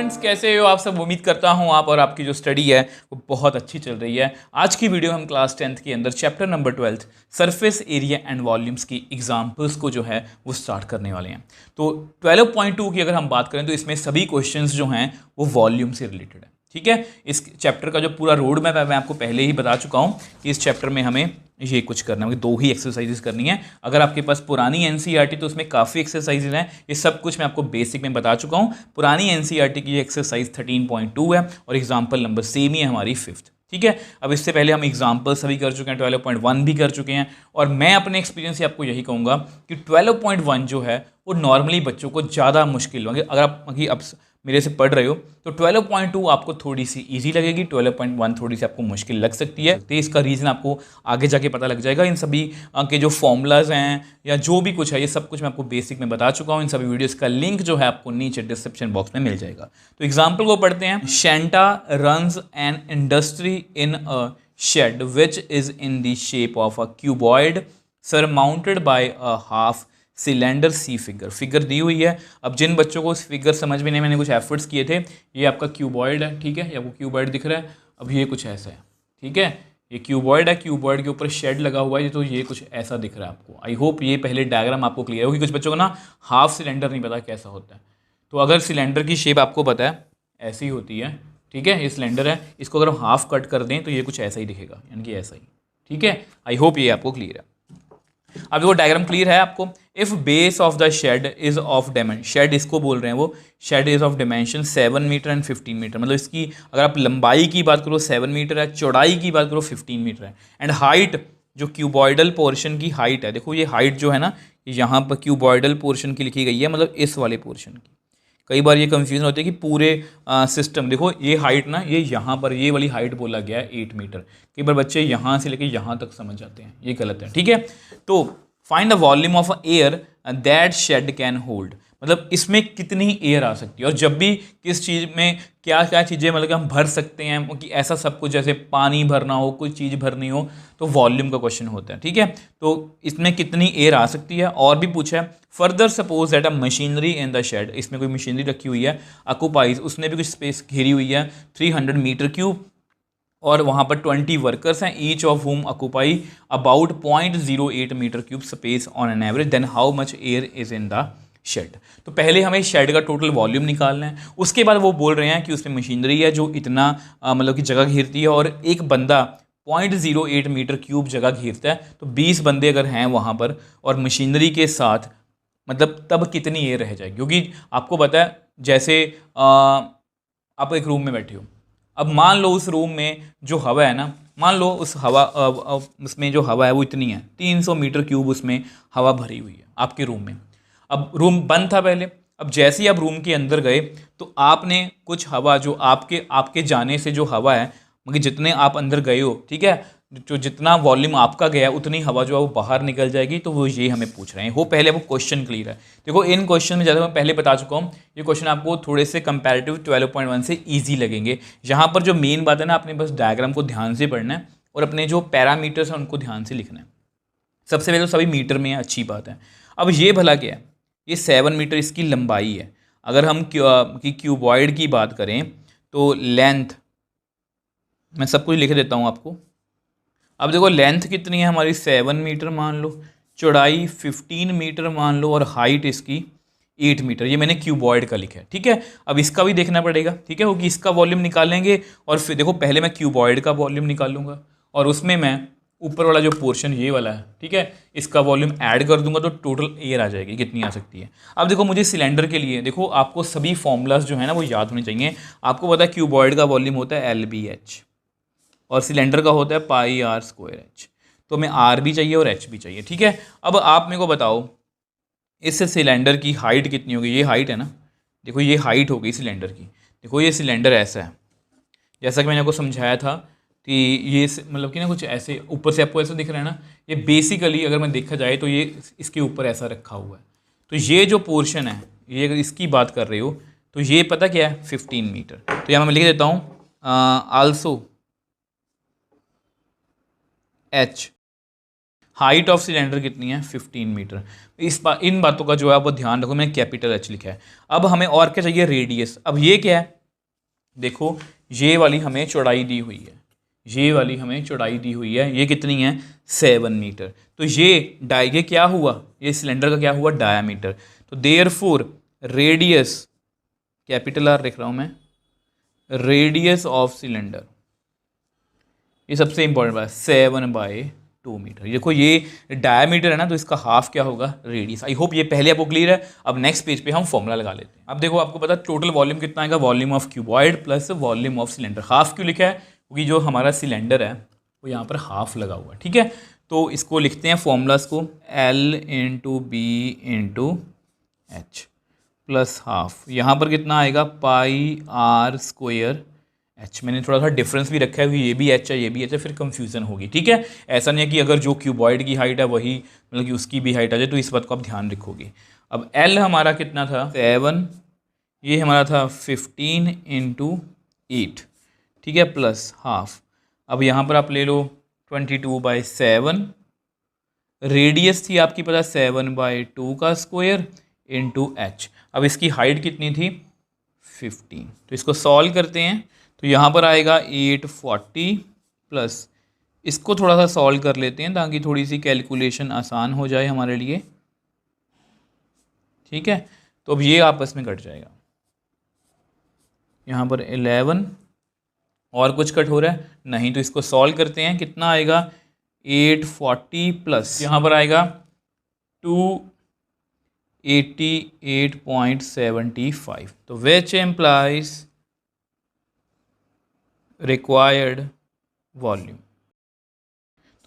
Students, कैसे हो आप सब। उम्मीद करता हूँ आप और आपकी जो स्टडी है वो बहुत अच्छी चल रही है। आज की वीडियो हम क्लास 10th के अंदर chapter number 12 surface area and volumes की एग्जाम्पल्स को जो है वो स्टार्ट करने वाले हैं। तो 12.2 की अगर हम बात करें तो इसमें सभी क्वेश्चंस जो हैं वो वॉल्यूम से रिलेटेड है। ठीक है, इस चैप्टर का जो पूरा रोड मैप है मैं आपको पहले ही बता चुका हूँ कि इस चैप्टर में हमें ये कुछ करना है, 2 ही एक्सरसाइजेस करनी है। अगर आपके पास पुरानी एनसीईआरटी तो उसमें काफ़ी एक्सरसाइजेज हैं, ये सब कुछ मैं आपको बेसिक में बता चुका हूँ। पुरानी एनसीईआरटी की एक्सरसाइज 13.2 है और एग्जाम्पल नंबर सेम ही है हमारी 5th। ठीक है, अब इससे पहले हम एग्जाम्पल सभी कर चुके हैं, 12.1 भी कर चुके हैं और मैं अपने एक्सपीरियंस से आपको यही कहूँगा कि 12.1 जो है वो नॉर्मली बच्चों को ज़्यादा मुश्किल होंगे। अगर आप अब मेरे से पढ़ रहे हो तो 12.2 आपको थोड़ी सी इजी लगेगी, 12.1 थोड़ी सी आपको मुश्किल लग सकती है। तो इसका रीज़न आपको आगे जाके पता लग जाएगा। इन सभी के जो फॉर्मूलाज हैं या जो भी कुछ है ये सब कुछ मैं आपको बेसिक में बता चुका हूँ। इन सभी वीडियोस का लिंक जो है आपको नीचे डिस्क्रिप्शन बॉक्स में मिल जाएगा। तो एग्जाम्पल को पढ़ते हैं। Shanta runs an industry in a shed which is in the shape of a cuboid surmounted by a half cylinder see figure दी हुई है। अब जिन बच्चों को फिगर समझ में नहीं, मैंने कुछ एफर्ट्स किए थे। ये आपका क्यूबॉइड है, ठीक है, ये आपको क्यूबॉइड दिख रहा है। अब ये कुछ ऐसा है, ठीक है, ये क्यूबॉइड है, क्यूबॉइड के ऊपर शेड लगा हुआ है, तो ये कुछ ऐसा दिख रहा है आपको। आई होप ये पहले डायग्राम आपको क्लियर होगी। कुछ बच्चों को ना हाफ सिलेंडर नहीं पता कैसा होता है। तो अगर सिलेंडर की शेप आपको पता है ऐसी होती है, ठीक है, ये सिलेंडर है, इसको अगर हम हाफ कट कर दें तो ये कुछ ऐसा ही दिखेगा, यानी कि ऐसा ही। ठीक है, आई होप ये आपको क्लियर है। अब देखो डायग्राम क्लियर है आपको। If base of the shed is of dimension, shed इसको बोल रहे हैं वो, shed is of dimension 7 meter and 15 meter, मतलब इसकी अगर आप लंबाई की बात करो 7 मीटर है, चौड़ाई की बात करो 15 मीटर है। एंड हाइट, जो क्यूबॉइडल पोर्शन की हाइट है, देखो ये हाइट जो है ना यहाँ पर क्यूबॉइडल पोर्शन की लिखी गई है, मतलब इस वाले पोर्शन की। कई बार ये कंफ्यूजन होती है कि पूरे सिस्टम, देखो ये हाइट ना, ये यहाँ पर ये वाली हाइट बोला गया है 8 मीटर। कई बार बच्चे यहाँ से लेके यहाँ तक समझ जाते हैं, ये गलत है। ठीक है, तो find the volume of air that shed can hold, मतलब इसमें कितनी एयर आ सकती है। और जब भी किस चीज़ में क्या क्या चीज़ें मतलब हम भर सकते हैं कि ऐसा सब कुछ, जैसे पानी भरना हो, कोई चीज़ भरनी हो, तो वॉल्यूम का क्वेश्चन होता है। ठीक है, तो इसमें कितनी एयर आ सकती है। और भी पूछा है, further suppose that a machinery in the shed, इसमें कोई मशीनरी रखी हुई है, ऑक्युपाइज, उसने भी कुछ स्पेस घेरी हुई है 300 मीटर क्यूब, और वहाँ पर 20 वर्कर्स हैं, each of whom occupy about 0.08 meter cube space on an average, then how much air is in the shed. तो पहले हमें शेड का टोटल वॉल्यूम निकालना है। उसके बाद वो बोल रहे हैं कि उसमें मशीनरी है जो इतना मतलब कि जगह घेरती है, और एक बंदा 0.08 मीटर क्यूब जगह घेरता है। तो 20 बंदे अगर हैं वहाँ पर और मशीनरी के साथ, मतलब तब कितनी एयर रह जाएगी। क्योंकि आपको पता है जैसे आप एक रूम में बैठे हो, अब मान लो उस रूम में जो हवा है ना, मान लो उस हवा उसमें जो हवा है वो इतनी है, 300 मीटर क्यूब उसमें हवा भरी हुई है आपके रूम में। अब रूम बंद था पहले, अब जैसे ही आप रूम के अंदर गए तो आपने कुछ हवा, जो आपके जाने से जो हवा है, मगर जितने आप अंदर गए हो, ठीक है, जो जितना वॉल्यूम आपका गया उतनी हवा जो है वो बाहर निकल जाएगी। तो वो ये हमें पूछ रहे हैं, वो पहले वो क्वेश्चन क्लियर है। देखो इन क्वेश्चन में ज़्यादा मैं पहले बता चुका हूँ, ये क्वेश्चन आपको थोड़े से कंपैरेटिव 12.1 से ईजी लगेंगे। यहाँ पर जो मेन बात है ना, आपने बस डायग्राम को ध्यान से पढ़ना है और अपने जो पैरामीटर्स हैं उनको ध्यान से लिखना है। सबसे पहले तो सभी मीटर में है, अच्छी बात है। अब ये भला क्या है, ये 7 मीटर इसकी लंबाई है। अगर हम क्यूबॉइड की बात करें तो लेंथ, मैं सब कुछ लिख देता हूँ आपको। अब देखो लेंथ कितनी है हमारी, 7 मीटर मान लो, चौड़ाई 15 मीटर मान लो, और हाइट इसकी 8 मीटर। ये मैंने क्यूबॉइड का लिखा है। ठीक है, अब इसका भी देखना पड़ेगा, ठीक है, क्योंकि इसका वॉल्यूम निकालेंगे और फिर देखो पहले मैं क्यूबॉइड का वॉल्यूम निकालूंगा और उसमें मैं ऊपर वाला जो पोर्शन ये वाला है, ठीक है, इसका वॉल्यूम ऐड कर दूंगा तो टोटल एयर आ जाएगी कितनी आ सकती है। अब देखो मुझे सिलेंडर के लिए, देखो आपको सभी फॉर्मूलाज जो है ना वो याद होने चाहिए। आपको पता है क्यूबॉइड का वॉल्यूम होता है LBH और सिलेंडर का होता है πr²h, तो हमें R भी चाहिए और H भी चाहिए। ठीक है, अब आप मेरे को बताओ इस सिलेंडर की हाइट कितनी होगी। ये हाइट है ना, देखो ये हाइट हो गई सिलेंडर की। देखो ये सिलेंडर ऐसा है, जैसा कि मैंने आपको समझाया था कि ये मतलब कि ना कुछ ऐसे ऊपर से आपको ऐसा दिख रहा है ना, ये बेसिकली अगर मैं देखा जाए तो ये इसके ऊपर ऐसा रखा हुआ है। तो ये जो पोर्शन है, ये अगर इसकी बात कर रहे हो तो ये पता क्या है 15 मीटर। तो यहाँ मैं लिख देता हूँ also H, height of cylinder कितनी है 15 मीटर। इन बातों का जो है वो ध्यान रखो, मैंने कैपिटल एच लिखा है। अब हमें और क्या चाहिए, रेडियस। अब ये क्या है, देखो ये वाली हमें चौड़ाई दी हुई है, ये वाली हमें चौड़ाई दी हुई है, ये कितनी है 7 मीटर। तो ये क्या हुआ, ये सिलेंडर का क्या हुआ डायामीटर। तो देयरफॉर रेडियस, कैपिटल आर लिख रहा हूं मैं, रेडियस ऑफ सिलेंडर, ये सबसे इंपॉर्टेंट बात, 7/2 मीटर। देखो ये डायमीटर है ना, तो इसका हाफ क्या होगा रेडियस। आई होप ये पहले आपको क्लियर है। अब नेक्स्ट पेज पे हम फॉर्मूला लगा लेते हैं। अब देखो आपको पता है टोटल वॉल्यूम कितना आएगा, volume of cuboid plus volume of cylinder. Half क्यों लिखा है, क्योंकि जो हमारा सिलेंडर है वो यहाँ पर हाफ लगा हुआ है, ठीक है। तो इसको लिखते हैं फॉर्मूलाज को, L/B/H प्लस हाफ, यहाँ पर कितना आएगा πr²H। मैंने थोड़ा सा डिफरेंस भी रखा है, ये भी एच है ये भी एच है, फिर कंफ्यूजन होगी, ठीक है। ऐसा नहीं है कि अगर जो क्यूबॉइड की हाइट है वही मतलब कि उसकी भी हाइट आ जाए, तो इस बात को आप ध्यान रखोगे। अब एल हमारा कितना था 7, ये हमारा था 15 × 8, ठीक है, प्लस हाफ। अब यहाँ पर आप ले लो 22/7, रेडियस थी आपकी पता 7/2 का स्क्वायर इंटू एच। अब इसकी हाइट कितनी थी 15, तो इसको सॉल्व करते हैं। तो यहाँ पर आएगा 840 प्लस, इसको थोड़ा सा सॉल्व कर लेते हैं ताकि थोड़ी सी कैलकुलेशन आसान हो जाए हमारे लिए, ठीक है। तो अब ये आपस में कट जाएगा, यहाँ पर 11 और कुछ कट हो रहा है नहीं, तो इसको सॉल्व करते हैं। कितना आएगा 840 प्लस यहाँ पर आएगा 288.75, तो विच एम्प्लाइज रिक्वायर्ड वॉल्यूम।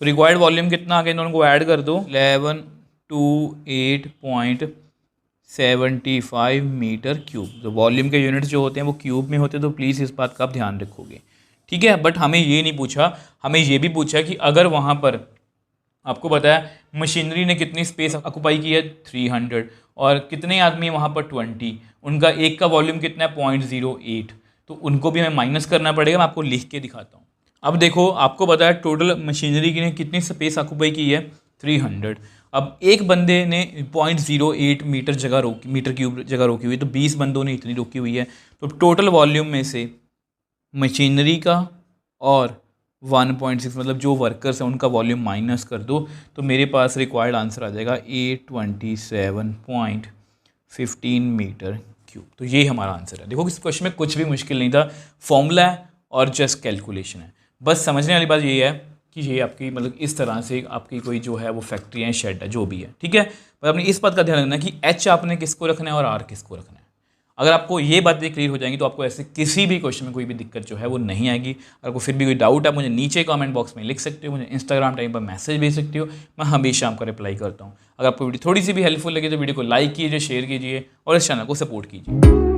तो रिक्वायर्ड वॉल्यूम कितना आ गया, दोनों को ऐड कर दो, 1128.75 मीटर क्यूब। तो वॉल्यूम के यूनिट्स जो होते हैं वो क्यूब में होते हैं, तो प्लीज़ इस बात का आप ध्यान रखोगे, ठीक है। बट हमें ये नहीं पूछा, हमें ये भी पूछा कि अगर वहाँ पर आपको पता है मशीनरी ने कितनी स्पेस ऑक्यूपाई की है 300, और कितने आदमी वहाँ पर 20, उनका एक का वॉल्यूम कितना है 0.08, तो उनको भी हमें माइनस करना पड़ेगा। मैं आपको लिख के दिखाता हूँ। अब देखो आपको पता है टोटल मशीनरी की ने कितनी स्पेस ऑक्यूपाई की है 300। अब एक बंदे ने 0.08 मीटर क्यूब जगह रोकी हुई है, तो 20 बंदों ने इतनी रोकी हुई है। तो टोटल वॉल्यूम में से मशीनरी का और 1.6 मतलब जो वर्कर्स हैं उनका वॉल्यूम माइनस कर दो, तो मेरे पास रिक्वायर्ड आंसर आ जाएगा 827.15 मीटर क्यूब। तो ये हमारा आंसर है। देखो इस क्वेश्चन में कुछ भी मुश्किल नहीं था, फॉर्मूला है और जस्ट कैलकुलेशन है। बस समझने वाली बात ये है कि ये आपकी मतलब इस तरह से आपकी कोई जो है वो फैक्ट्री है, शेड है, जो भी है, ठीक है। पर आपने इस बात का ध्यान रखना कि एच आपने किसको रखना है और आर किसको रखना है। अगर आपको ये बातें क्लियर हो जाएंगी तो आपको ऐसे किसी भी क्वेश्चन में कोई भी दिक्कत जो है वो नहीं आएगी। अगर आपको फिर भी कोई डाउट है मुझे नीचे कमेंट बॉक्स में लिख सकते हो, मुझे इंस्टाग्राम टाइम पर मैसेज भेज सकते हो, मैं हमेशा आपका रिप्लाई करता हूँ। अगर आपको वीडियो थोड़ी सी भी हेल्पफुल लगे तो वीडियो को लाइक कीजिए, शेयर कीजिए और इस चैनल को सपोर्ट कीजिए।